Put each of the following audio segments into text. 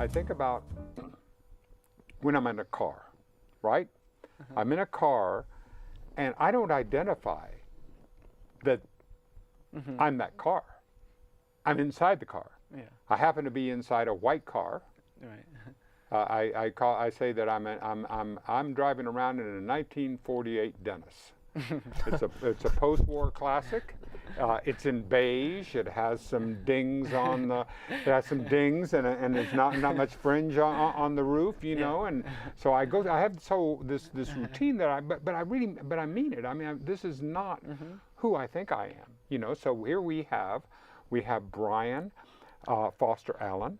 think about when I'm in a car, right? I'm in a car, and I don't identify that I'm that car. I'm inside the car. Yeah. I happen to be inside a white car. Right. I say that I'm driving around in a 1948 Dennis. It's a post-war classic. It's in beige. It has some dings on the. It has some dings and there's not much fringe on the roof, you know. And so I have this routine that but I mean it. I mean, this is not who I think I am, you know. So here we have Brien, Foster Allen.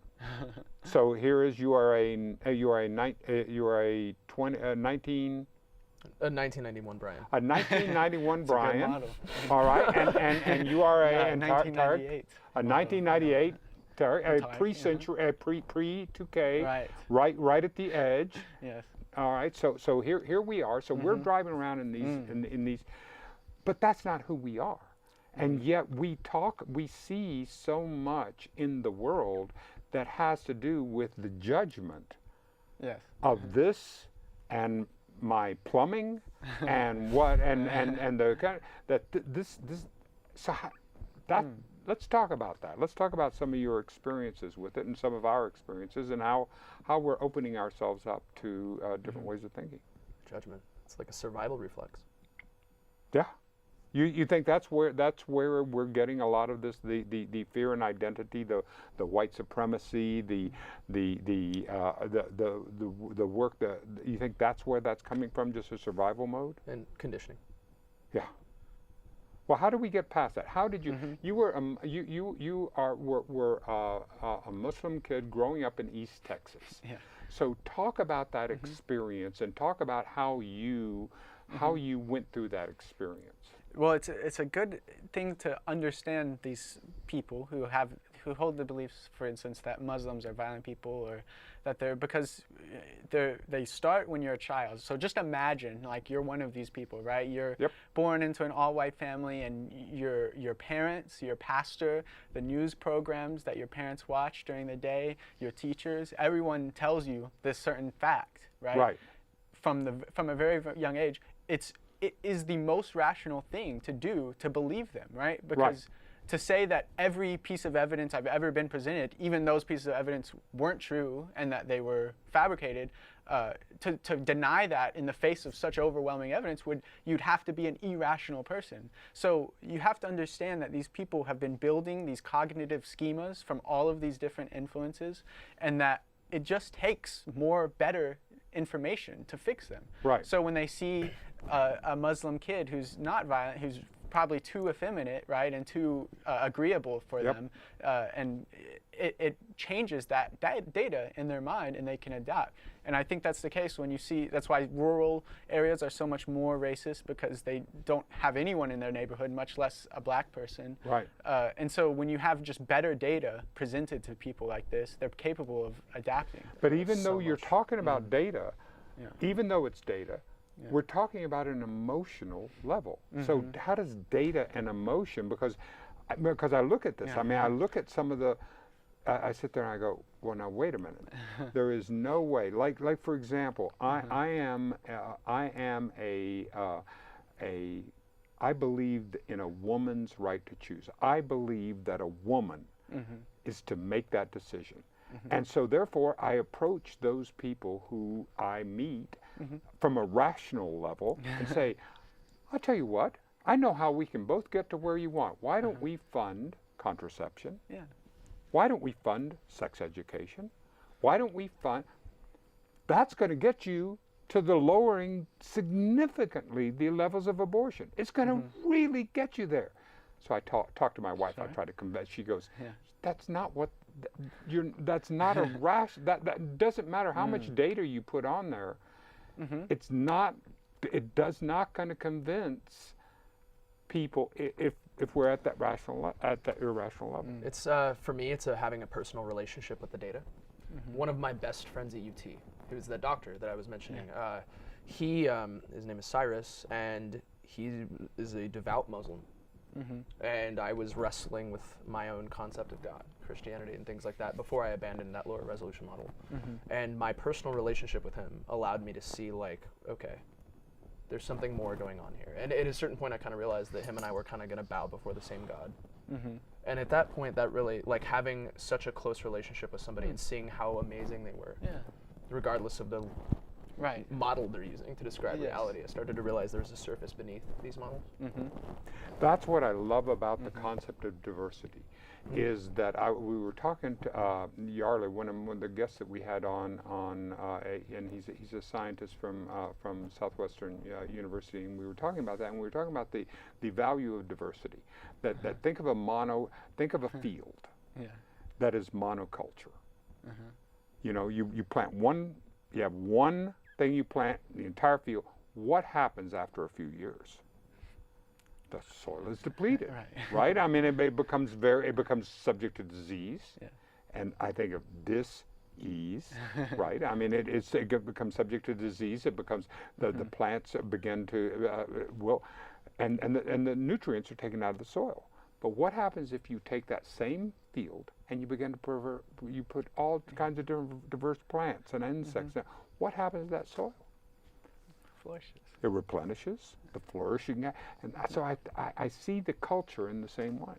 So here is you are a 1991 Brien. A 1991 Brien. All right, and you are a 1998. A 1998 Tarek, a pre-century, pre-2K, right at the edge. Yes. All right, so here we are. So we're driving around in these, but that's not who we are, and yet we see so much in the world that has to do with the judgment of this and my plumbing and what and the kind of, let's talk about that. Let's talk about some of your experiences with it and some of our experiences and how we're opening ourselves up to different ways of thinking. Judgment. It's like a survival reflex. Yeah. You think that's where we're getting a lot of this, the fear and identity, the white supremacy, the work that you think that's where that's coming from, just a survival mode and conditioning. Yeah. Well, how do we get past that? How did you you were a Muslim kid growing up in East Texas. Yeah. So talk about that experience and talk about how you went through that experience. Well, it's a good thing to understand these people who hold the beliefs, for instance, that Muslims are violent people, or that they start when you're a child. So just imagine, like, you're one of these people, right? You're born into an all-white family, and your parents, your pastor, the news programs that your parents watch during the day, your teachers, everyone tells you this certain fact, right? Right. From a very young age, it is the most rational thing to do, to believe them, right? Because to say that every piece of evidence I've ever been presented, even those pieces of evidence weren't true and that they were fabricated, to deny that in the face of such overwhelming evidence, you'd have to be an irrational person. So you have to understand that these people have been building these cognitive schemas from all of these different influences, and that it just takes better information to fix them. Right. So when they see a Muslim kid who's not violent, who's probably too effeminate, right, and too agreeable for them, and it changes that data in their mind, and they can adapt. And I think that's the case when you see, that's why rural areas are so much more racist, because they don't have anyone in their neighborhood, much less a black person. Right. And so when you have just better data presented to people like this, they're capable of adapting. But even though you're talking about data, even though it's data, we're talking about an emotional level. So how does data and emotion, because I look at this, I mean, I look at some of the, I sit there and I go, well, now wait a minute. There is no way. Like for example, I believe in a woman's right to choose. I believe that a woman is to make that decision. And so therefore I approach those people who I meet from a rational level and say, I'll tell you what, I know how we can both get to where you want. Why don't we fund contraception? Yeah. Why don't we fund sex education? Why don't we fund, that's going to get you to the lowering significantly the levels of abortion. It's going to really get you there. So I talk to my wife, I try to convince, she goes, that's not what, that's not a that doesn't matter how much data you put on there. It does not going to convince people if we're at that irrational level. It's for me, it's having a personal relationship with the data. One of my best friends at UT, who's the doctor that I was mentioning, his name is Cyrus, and he is a devout Muslim. And I was wrestling with my own concept of God, Christianity, and things like that before I abandoned that lower resolution model. And my personal relationship with him allowed me to see, like, okay, there's something more going on here. And at a certain point, I kind of realized that him and I were kind of going to bow before the same God. And at that point, that really, like, having such a close relationship with somebody and seeing how amazing they were, regardless of the model they're using to describe reality, I started to realize there's a surface beneath these models. That's what I love about the concept of diversity, is that we were talking to Yarley, one of the guests that we had on, and he's a scientist from Southwestern University, and we were talking about that, and we were talking about the value of diversity. That think of a field that is monoculture. You know, you plant one, you have one thing you plant in the entire field. What happens after a few years? The soil is depleted, right? I mean, it becomes subject to disease, and I think of dis-ease, right? I mean, it becomes subject to disease. It becomes the plants begin to and the nutrients are taken out of the soil. But what happens if you take that same field and you begin to you put all kinds of different diverse plants and insects? What happens to that soil? Flourishes. It replenishes, the flourishing, and so I see the culture in the same way.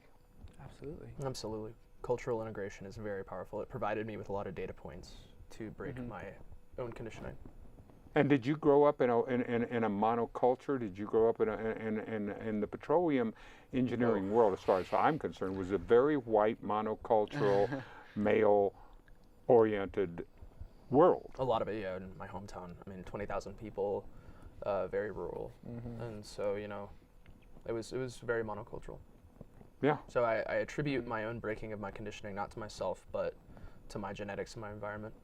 Absolutely. Absolutely. Cultural integration is very powerful. It provided me with a lot of data points to break my own conditioning. And did you grow up in a monoculture? Did you grow up in the petroleum engineering world, as far as I'm concerned, was a very white, monocultural, male-oriented world? A lot of it, yeah, in my hometown. I mean, 20,000 people, very rural, and so, you know, it was very monocultural. Yeah. So I attribute my own breaking of my conditioning not to myself, but to my genetics and my environment,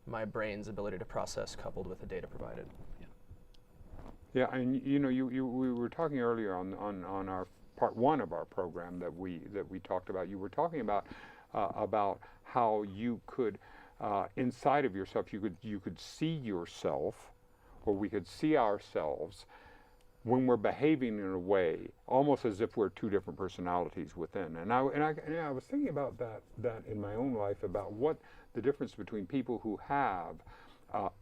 my brain's ability to process coupled with the data provided. Yeah, and you know, we were talking earlier on our part one of our program that we talked about. You were talking about how you could inside of yourself you could see yourself, or we could see ourselves when we're behaving in a way almost as if we're two different personalities within. And I was thinking about that in my own life, about what the difference between people who have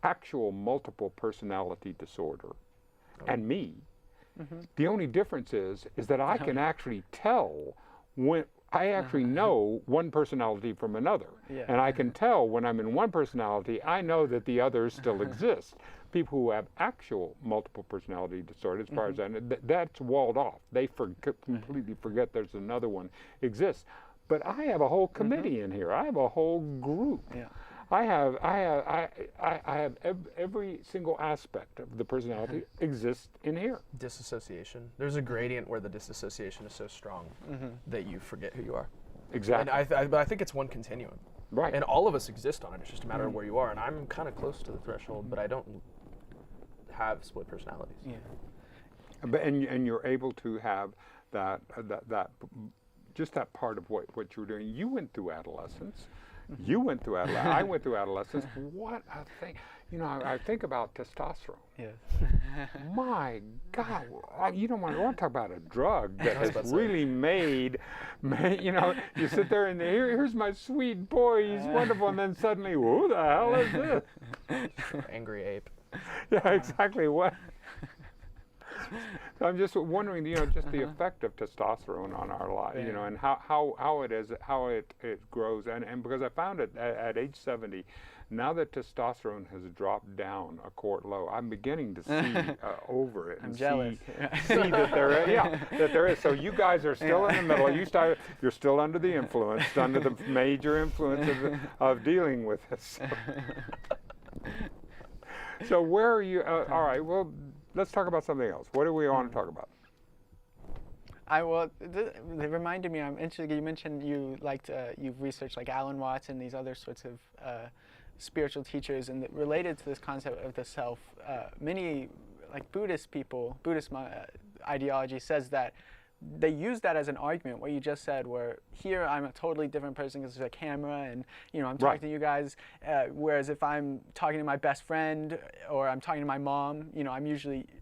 actual multiple personality disorder and me. The only difference is that I can actually tell when I actually know one personality from another. And I can tell when I'm in one personality, I know that the others still exist. People who have actual multiple personality disorder, as far as I know, that's walled off. They completely forget there's another one exists. But I have a whole committee in here. I have a whole group. I have every single aspect of the personality exists in here. Disassociation. There's a gradient where the disassociation is so strong that you forget who you are. Exactly. And I think it's one continuum. Right. And all of us exist on it. It's just a matter of where you are. And I'm kind of close to the threshold, but I don't have split personalities. But and you're able to have that just that part of what you were doing. You went through adolescence. You went through adolescence. I went through adolescence. What a thing! You know, I think about testosterone. My God, you don't want to talk about a drug that has really made. You know, you sit there and here's my sweet boy. He's wonderful, and then suddenly, who the hell is this? Angry ape. Yeah, exactly. What? I'm just wondering, you know, just the effect of testosterone on our life, you know, and how it grows, and because I found it at age 70, now that testosterone has dropped down a quart low, I'm beginning to see over it. I'm jealous. See that there is. So you guys are still in the middle. You're still under the influence, under the major influence of dealing with this. So where are you? All right. Well, let's talk about something else. What do we want to talk about? They reminded me. I'm interested. You mentioned you've researched like Alan Watts and these other sorts of spiritual teachers, and related to this concept of the self. Many like Buddhist people, Buddhist ideology says that they use that as an argument, what you just said, where here I'm a totally different person because there's a camera and, you know, I'm talking to you guys, whereas if I'm talking to my best friend or I'm talking to my mom, you know,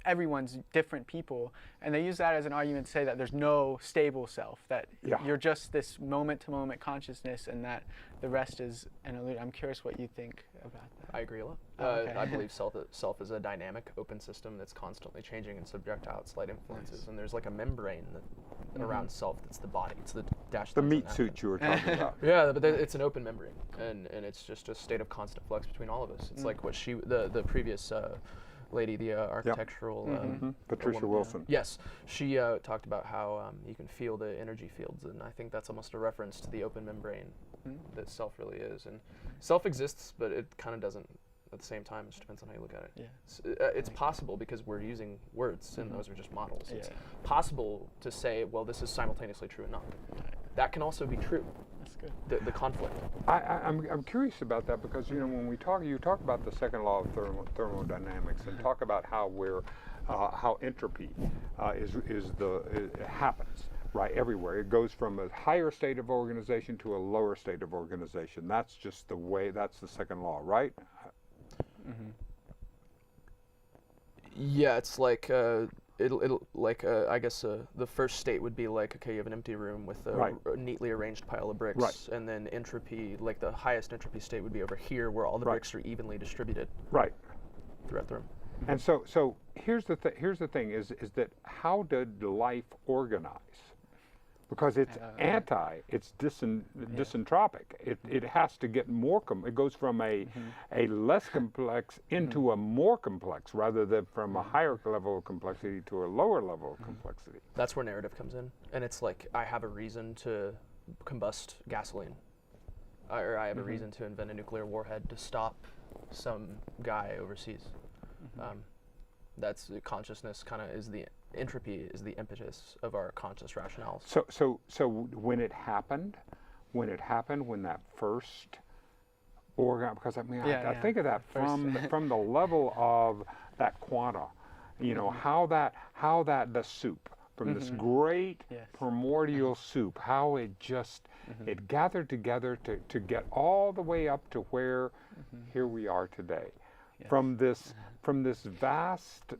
everyone's different people. And they use that as an argument to say that there's no stable self, that you're just this moment-to-moment consciousness and that the rest is an illusion. I'm curious what you think about that. I agree a lot. Okay. I believe self is a dynamic, open system that's constantly changing and subject to outside influences. Nice. And there's like a membrane around self that's the body. It's the dash. The meat suit you were talking about. Yeah, but it's an open membrane, and it's just a state of constant flux between all of us. It's like what the previous lady, the architectural Patricia Wilson. Yes, she talked about how you can feel the energy fields, and I think that's almost a reference to the open membrane that self really is. And self exists, but it kind of doesn't at the same time. It just depends on how you look at it. Yeah. It's possible because we're using words, and those are just models. It's possible to say, well, this is simultaneously true and not. That can also be true. That's good. The conflict. I'm curious about that because, you know, when you talk about the second law of thermodynamics and talk about how how entropy happens. Right, everywhere. It goes from a higher state of organization to a lower state of organization. That's just the way, that's the second law, right? Yeah, it's like, I guess the first state would be like, okay, you have an empty room with a neatly arranged pile of bricks, and then entropy, like the highest entropy state would be over here where all the bricks are evenly distributed throughout the room. And so here's the thing is that how did life organize? Because it's it's disentropic. It has to get more, it goes from a less complex into a more complex rather than from a higher level of complexity to a lower level of complexity. That's where narrative comes in. And it's like, I have a reason to combust gasoline. Or I have a reason to invent a nuclear warhead to stop some guy overseas. That's consciousness kind of is the entropy is the impetus of our conscious rationales. So when it happened, when that first organ, because I mean I think of that from the level of that quanta, you know, how that the soup from this great primordial soup, how it just it gathered together to get all the way up to where here we are today. From this vastness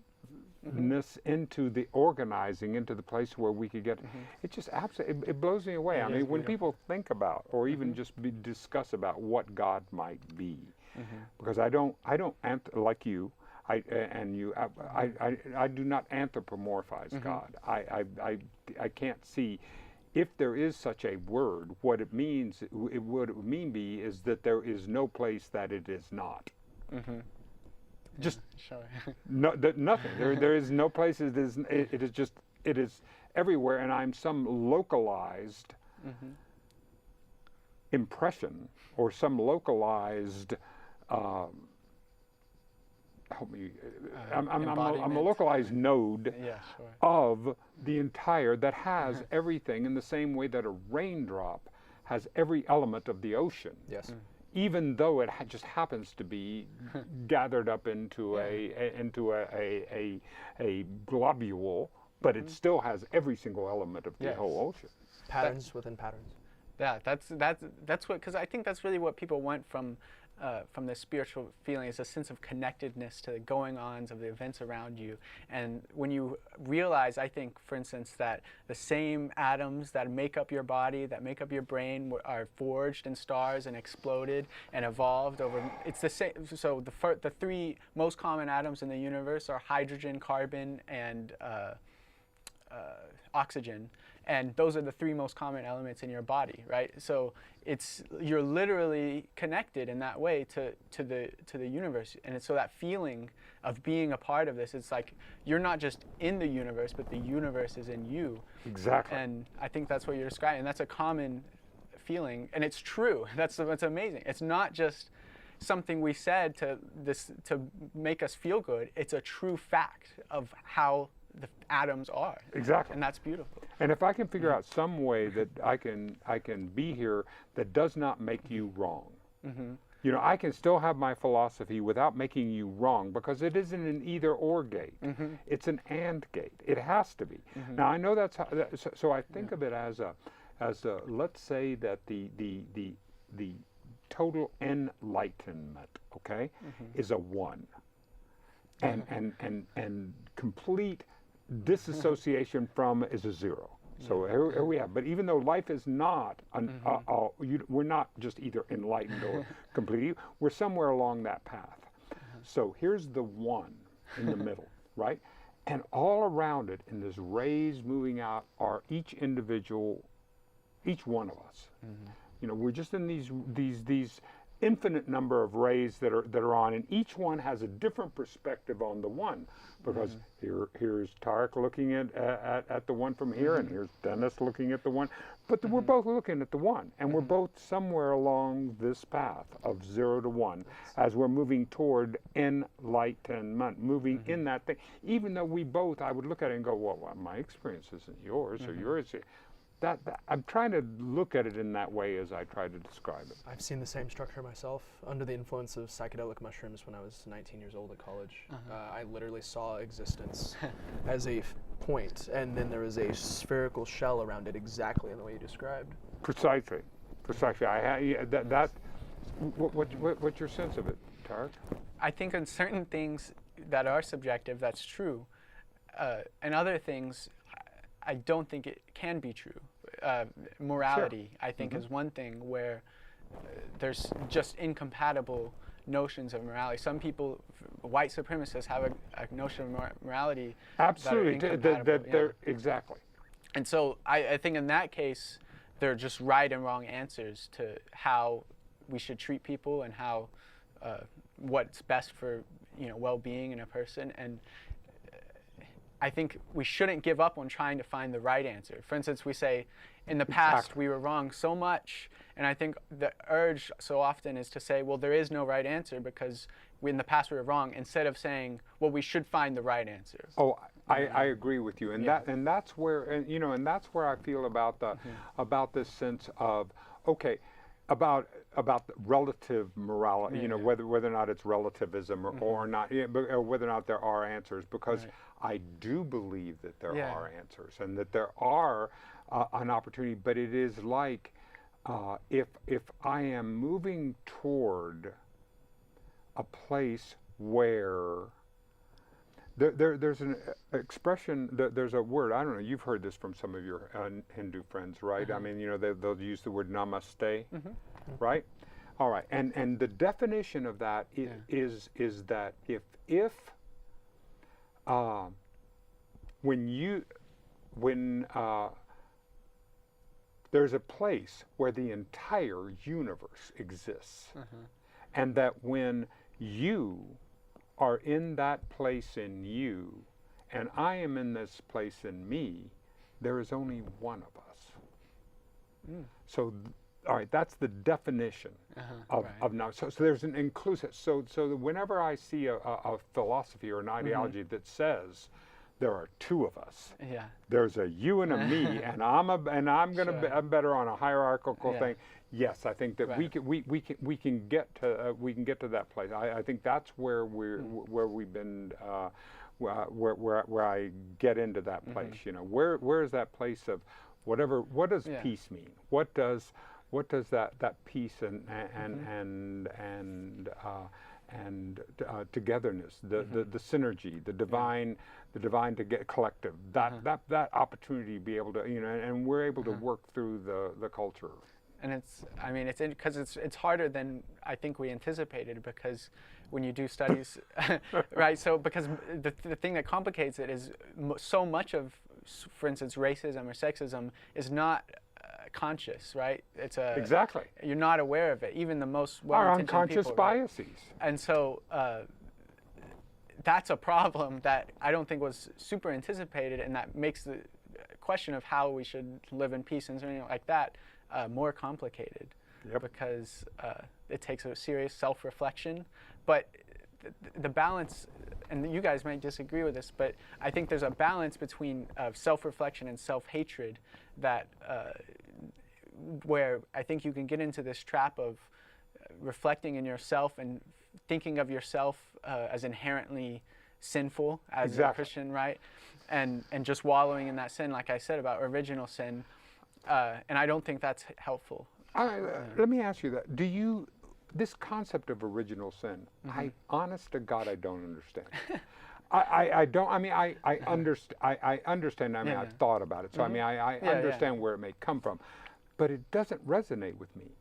into the organizing, into the place where we could get, it just absolutely, it blows me away. I mean, when people think about, or even just discuss about what God might be, because I don't like you, I do not anthropomorphize God. I can't see. If there is such a word, what it means, what it would mean is that there is no place that it is not. Just nothing. There is no place. It is everywhere, and I'm some localized impression or some localized. Help me. I'm a localized node of the entire that has everything in the same way that a raindrop has every element of the ocean. Yes. Even though it just happens to be gathered up into a globule, but it still has every single element of the whole ocean. Patterns within patterns. Yeah, that's what, because I think that's really what people want from this spiritual feeling, is a sense of connectedness to the going-ons of the events around you. And when you realize, I think, for instance, that the same atoms that make up your body, that make up your brain, are forged in stars and exploded and evolved over, it's the same. So the three most common atoms in the universe are hydrogen, carbon, and oxygen. And those are the three most common elements in your body, right? So you're literally connected in that way to the universe. And so that feeling of being a part of this, it's like you're not just in the universe, but the universe is in you. Exactly. And I think that's what you're describing. And that's a common feeling, and it's true. That's amazing. It's not just something we said to make us feel good. It's a true fact of how the atoms are. Exactly. And that's beautiful. And if I can figure out some way that I can be here that does not make you wrong. You You know, I can still have my philosophy without making you wrong, because it isn't an either or gate. It's an and gate. It has to be. Now I know that's how, so I think of it as a let's say that the total enlightenment, okay, is a 1, and complete disassociation from is a 0. So here we have. But even though life is not, we're not just either enlightened or complete. We're somewhere along that path. So here's the 1 in the middle, right? And all around it, in this rays moving out, are each individual, each one of us. You know, we're just in these infinite number of rays that are on, and each one has a different perspective on the 1, because here's Tarek looking at the 1 from here, and here's Dennis looking at the 1, but we're both looking at the 1, and we're both somewhere along this path of 0 to 1 as we're moving toward enlightenment, moving in that thing. Even though we both, I would look at it and go, well, my experience isn't yours or yours. That I'm trying to look at it in that way as I try to describe it. I've seen the same structure myself under the influence of psychedelic mushrooms when I was 19 years old at college. I literally saw existence as a point, and then there was a spherical shell around it, exactly in the way you described. Precisely. What's your sense of it, Tarek? I think on certain things that are subjective, that's true. And other things, I don't think it can be true. Morality, I think, is one thing where there's just incompatible notions of morality. Some people, white supremacists, have a notion of morality. Absolutely, that exactly. And so I think in that case, there are just right and wrong answers to how we should treat people and how what's best for well-being in a person. And I think we shouldn't give up on trying to find the right answer. For instance, we say, in the past we were wrong so much, and I think the urge so often is to say, well, there is no right answer because in the past we were wrong, instead of saying, well, we should find the right answer. Oh, I agree with you, and that's where that's where I feel about the about this sense of about the relative morality, whether or not it's relativism or not, or whether or not there are answers, because I do believe that there are answers and that there are an opportunity, but it is like if I am moving toward a place where there's an expression, there's a word, I don't know, you've heard this from some of your Hindu friends, right? I mean, they'll use the word namaste, right? All right, and the definition of that is that if when there's a place where the entire universe exists, and that when you are in that place in you, and I am in this place in me, there is only one of us. So, all right, that's the definition of now. So there's an inclusive. So whenever I see a philosophy or an ideology that says there are two of us, there's a you and a me, and I'm going to be better on a hierarchical thing. Yes, I think that we can get to that place. I think that's where we've been where I get into that place. Where is that place of whatever? What does peace mean? What does that peace and togetherness, the synergy, the divine to get collective, that opportunity to be able to, and we're able to work through the culture. And it's harder than I think we anticipated, because when you do studies, right? So because the thing that complicates it is so much of, for instance, racism or sexism is not conscious, right? It's exactly. You're not aware of it, even the most well-intentioned our unconscious people, biases. Right? And so that's a problem that I don't think was super anticipated, and that makes the question of how we should live in peace and something like that more complicated, because it takes a serious self-reflection. But the balance, and you guys might disagree with this, but I think there's a balance between self-reflection and self-hatred that where I think you can get into this trap of reflecting in yourself and thinking of yourself as inherently sinful as a Christian, right? And just wallowing in that sin, like I said about original sin. And I don't think that's helpful. Let me ask you that. This concept of original sin, honest to God, I don't understand. I don't, I mean, I understand, I mean, I've thought about it, so I mean, I understand where it may come from, but it doesn't resonate with me.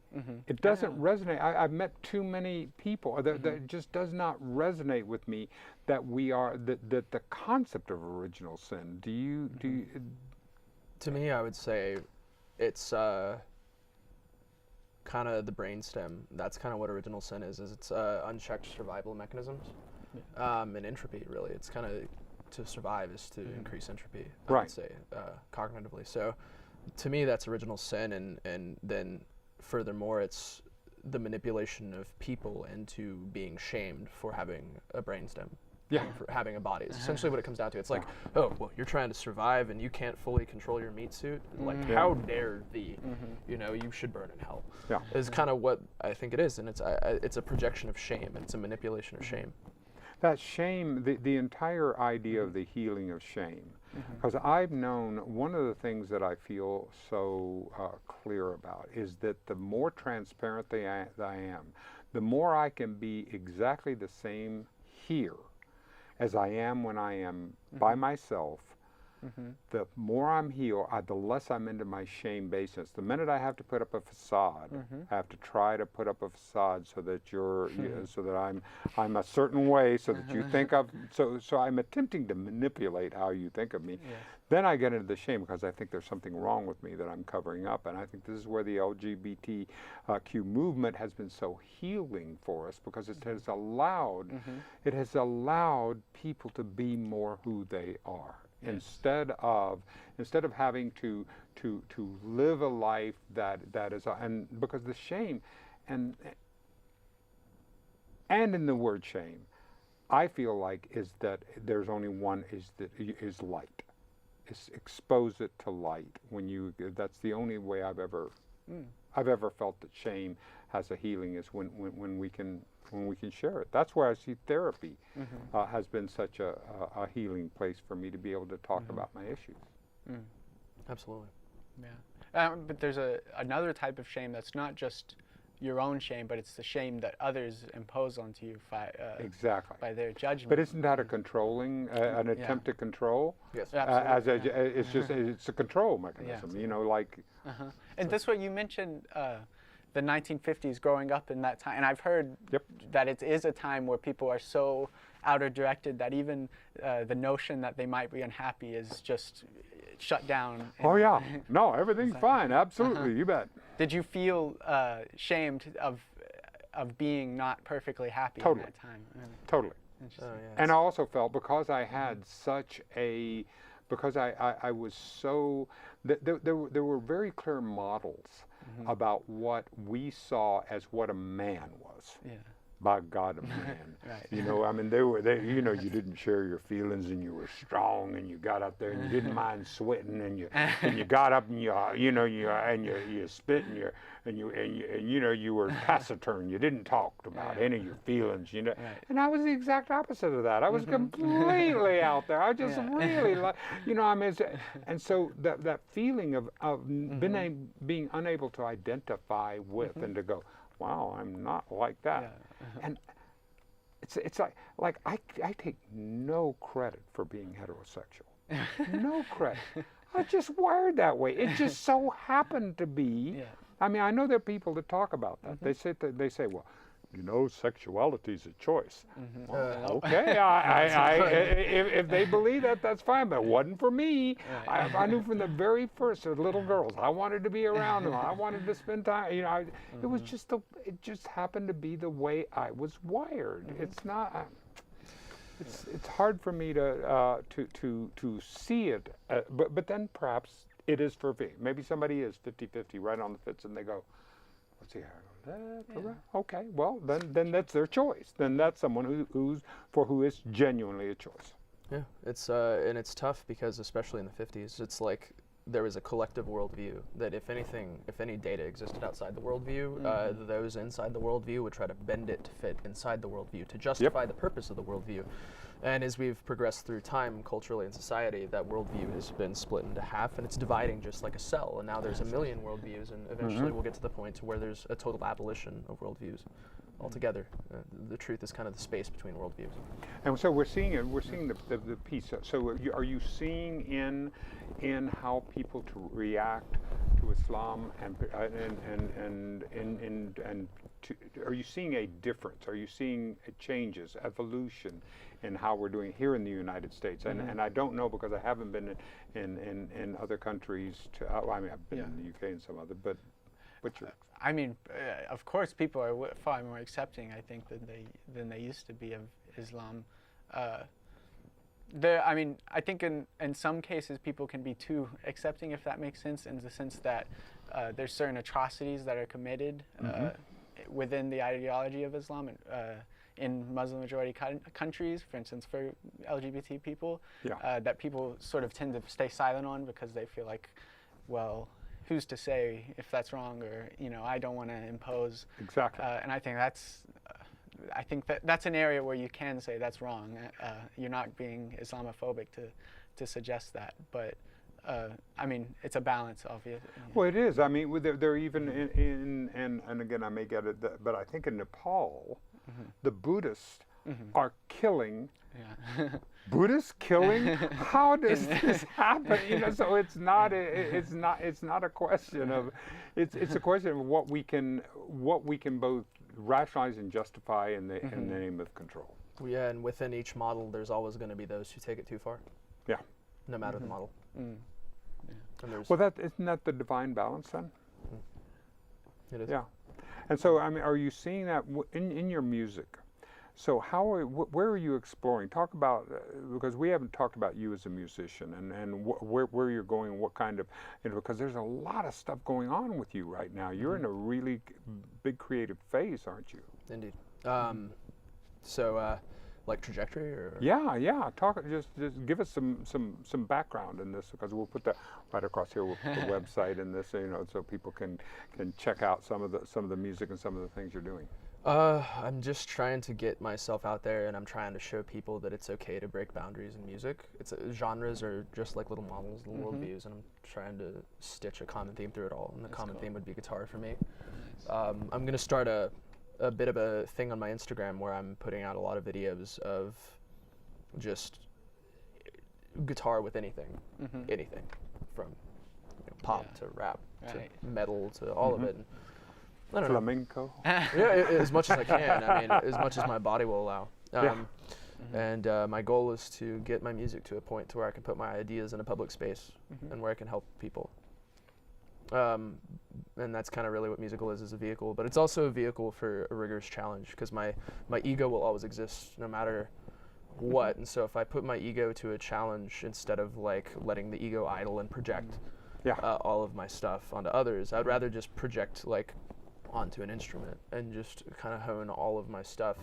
It doesn't resonate. I've met too many people that it just does not resonate with me that that the concept of original sin. Do you? To me, I would say it's kind of the brainstem. That's kind of what original sin is it's unchecked survival mechanisms. And entropy, really. It's kind of, to survive is to increase entropy, I would say, cognitively. So to me, that's original sin, and then furthermore, it's the manipulation of people into being shamed for having a brainstem. For having a body. It's essentially what it comes down to. It's like, oh, well, you're trying to survive and you can't fully control your meat suit. Like, how dare thee? You know, you should burn in hell. Is kind of what I think it is, and it's a projection of shame, and it's a manipulation of shame. That shame, the entire idea of the healing of shame, because I've known, one of the things that I feel so clear about is that the more transparent that I am, the more I can be exactly the same here as I am when I am by myself. The more I'm healed, the less I'm into my shame basis. The minute I have to put up a facade, I have to try to put up a facade so that so that I'm a certain way, so that you think of. So I'm attempting to manipulate how you think of me. Then I get into the shame because I think there's something wrong with me that I'm covering up, and I think this is where the LGBTQ movement has been so healing for us, because it has allowed people to be more who they are. Instead of having to live a life that is, and because the shame and in the word shame, I feel like is that there's only one, is light. Expose it to light. That's the only way I've ever felt that shame has a healing, is when we can share it. That's where I see therapy has been such a healing place for me, to be able to talk about my issues. Absolutely. But there's another type of shame that's not just your own shame, but it's the shame that others impose onto you by their judgment. But isn't that a controlling, an attempt to control? Yes. It's a control mechanism, you know, like. And that's what you mentioned, the 1950s, growing up in that time. And I've heard that it is a time where people are so outer-directed that even the notion that they might be unhappy is just shut down. Oh, yeah. No, everything's fine. Absolutely. You bet. Did you feel shamed of being not perfectly happy Totally. in that time? Totally. And I also felt, because I had because I was so, there were very clear models about what we saw as what a man was. By God, a man. You know, I mean, you know, you didn't share your feelings, and you were strong, and you got up there, and you didn't mind sweating, and you got up, and you spit, and you know, you were taciturn. You didn't talk about any of your feelings, you know. And I was the exact opposite of that. I was completely out there. I just really, you know, I mean, and so that feeling of being unable to identify with and to go, wow, I'm not like that. And it's like I take no credit for being heterosexual. No credit. I was just wired that way. It just so happened to be. I mean, I know there are people that talk about that. They say, well, you know, sexuality is a choice. Well, okay, if they believe that, that's fine, but it wasn't for me. I knew from the very first, as little girls, I wanted to be around them. I wanted to spend time, you know, it was just, it just happened to be the way I was wired. It's not, it's hard for me to see it, but then perhaps it is for me. Maybe somebody is 50-50 right on the fence, and they go, let's see how. Okay, well, then that's their choice. Then that's someone who is genuinely a choice. Yeah, it's and it's tough because, especially in the 50s, it's like there is a collective worldview that if any data existed outside the worldview, those inside the worldview would try to bend it to fit inside the worldview to justify the purpose of the worldview. And as we've progressed through time, culturally in society, that worldview has been split into half, and it's dividing just like a cell. And now there's a million worldviews, and eventually we'll get to the point where there's a total abolition of worldviews altogether. The truth is kind of the space between worldviews. And so we're seeing it. We're seeing the piece. So are you seeing in how people to react to Islam are you seeing a difference? Are you seeing changes, evolution in how we're doing here in the United States? And I don't know because I haven't been in other countries. I mean, I've been in the UK and some other, but what's your? I mean, of course, people are far more accepting, I think, than they used to be of Islam. I mean, I think in some cases people can be too accepting, if that makes sense, in the sense that there's certain atrocities that are committed within the ideology of Islam in Muslim-majority countries, for instance, for LGBT people, that people sort of tend to stay silent on because they feel like, well, who's to say if that's wrong, or I don't want to impose. Exactly. And I think that's an area where you can say that's wrong. You're not being Islamophobic to suggest that, but I mean, it's a balance, obviously. Well, it is. I mean, they're even and again, I may get it, but I think in Nepal, the Buddhists are killing. Buddhists killing? How does this happen? So it's not a question of, it's a question of what we can both rationalize and justify in the name of control. Yeah, and within each model, there's always going to be those who take it too far. Yeah. No matter the model. And well, isn't that the divine balance then? It is. Yeah. And so, I mean, are you seeing that in your music? So where are you exploring? Talk about, because we haven't talked about you as a musician and where you're going, what kind of, because there's a lot of stuff going on with you right now. You're in a really big creative phase, aren't you? Indeed. Like trajectory or? Yeah. Talk, just give us some background in this, because we'll put that right across here. We'll put the website in this, so people can check out some of the music and some of the things you're doing. I'm just trying to get myself out there, and I'm trying to show people that it's okay to break boundaries in music. Genres are just like little models, little worldviews, and I'm trying to stitch a common theme through it all, and the common theme would be guitar for me. Nice. I'm going to start a bit of a thing on my Instagram where I'm putting out a lot of videos of just guitar with anything, from pop to rap to metal to all of it. I don't know. Flamenco. Yeah, as much as I can. I mean, as much as my body will allow. And my goal is to get my music to a point to where I can put my ideas in a public space and where I can help people. And that's kind of really what musical is a vehicle. But it's also a vehicle for a rigorous challenge, because my ego will always exist no matter what. And so if I put my ego to a challenge instead of like letting the ego idle and project all of my stuff onto others, I'd rather just project like onto an instrument and just kind of hone all of my stuff.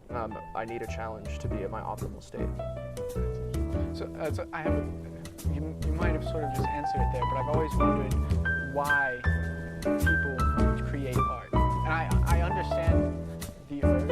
I need a challenge to be at my optimal state. So I have you might have sort of just answered it there, but I've always wondered why people create art. And I understand the urge